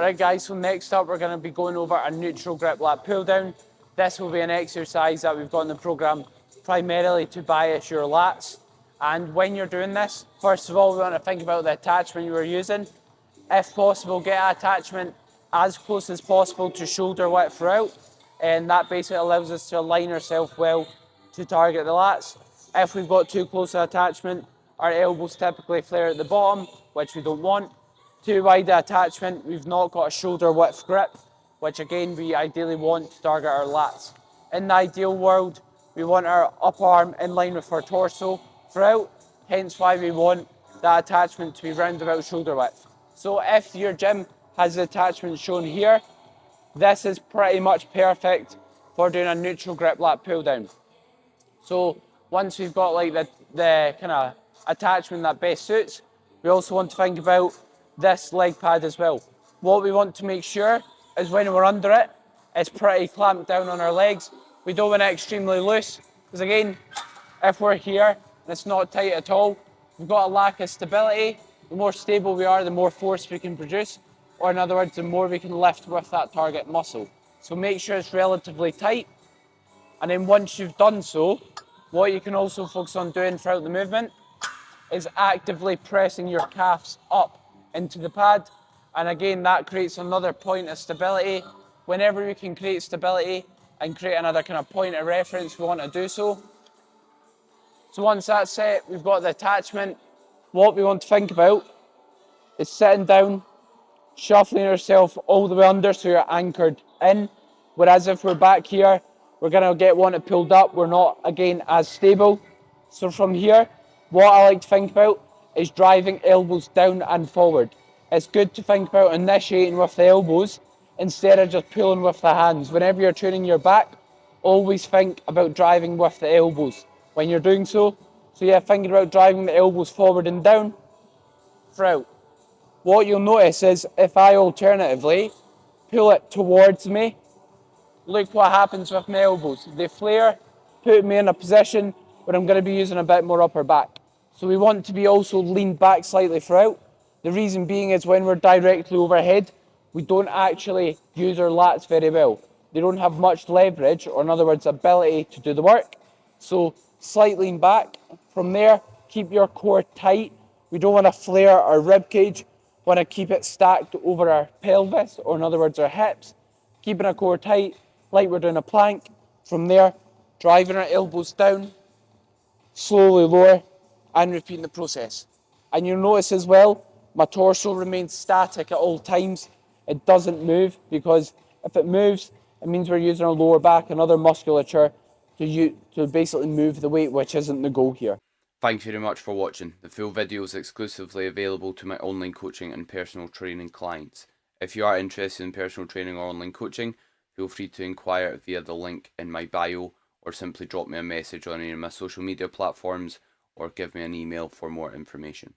Alright guys, so next up we're going to be going over a neutral grip lat pull down. This will be an exercise that we've got in the programme primarily to bias your lats. And when you're doing this, first of all we want to think about the attachment you are using. If possible, get an attachment as close as possible to shoulder width throughout, and that basically allows us to align ourselves well to target the lats. If we've got too close an attachment, our elbows typically flare at the bottom, which we don't want. Too wide an attachment, we've not got a shoulder width grip, which again we ideally want to target our lats. In the ideal world, we want our upper arm in line with our torso throughout, hence why we want that attachment to be round about shoulder width. So if your gym has the attachment shown here, this is pretty much perfect for doing a neutral grip lat pull down. So once we've got like the kind of attachment that best suits, we also want to think about this leg pad as well. What we want to make sure is when we're under it, it's pretty clamped down on our legs. We don't want it extremely loose, because again, if we're here and it's not tight at all, we've got a lack of stability. The more stable we are, the more force we can produce, or in other words, the more we can lift with that target muscle. So make sure it's relatively tight, and then once you've done so, what you can also focus on doing throughout the movement is actively pressing your calves up into the pad, and again that creates another point of stability. Whenever we can create stability and create another kind of point of reference, we want to do so. So once that's set, we've got the attachment. What we want to think about is sitting down, shuffling yourself all the way under so you're anchored in, whereas if we're back here, we're going to get one that pulled up, we're not, again, as stable. So from here, what I like to think about is driving elbows down and forward. It's good to think about initiating with the elbows instead of just pulling with the hands. Whenever you're training your back, always think about driving with the elbows when you're doing so. So yeah, thinking about driving the elbows forward and down, throughout. What you'll notice is if I alternatively pull it towards me, look what happens with my elbows. They flare, put me in a position where I'm going to be using a bit more upper back. So we want to be also leaned back slightly throughout. The reason being is when we're directly overhead, we don't actually use our lats very well. They don't have much leverage, or in other words, ability to do the work. So slight lean back. From there, keep your core tight. We don't want to flare our rib cage. We want to keep it stacked over our pelvis, or in other words, our hips. Keeping our core tight, like we're doing a plank. From there, driving our elbows down, slowly lower, and repeating the process. And you'll notice as well, my torso remains static at all times. It doesn't move, because if it moves, it means we're using our lower back and other musculature to basically move the weight, which isn't the goal here. Thanks very much for watching. The full video is exclusively available to my online coaching and personal training clients. If you are interested in personal training or online coaching, feel free to inquire via the link in my bio, or simply drop me a message on any of my social media platforms, or give me an email for more information.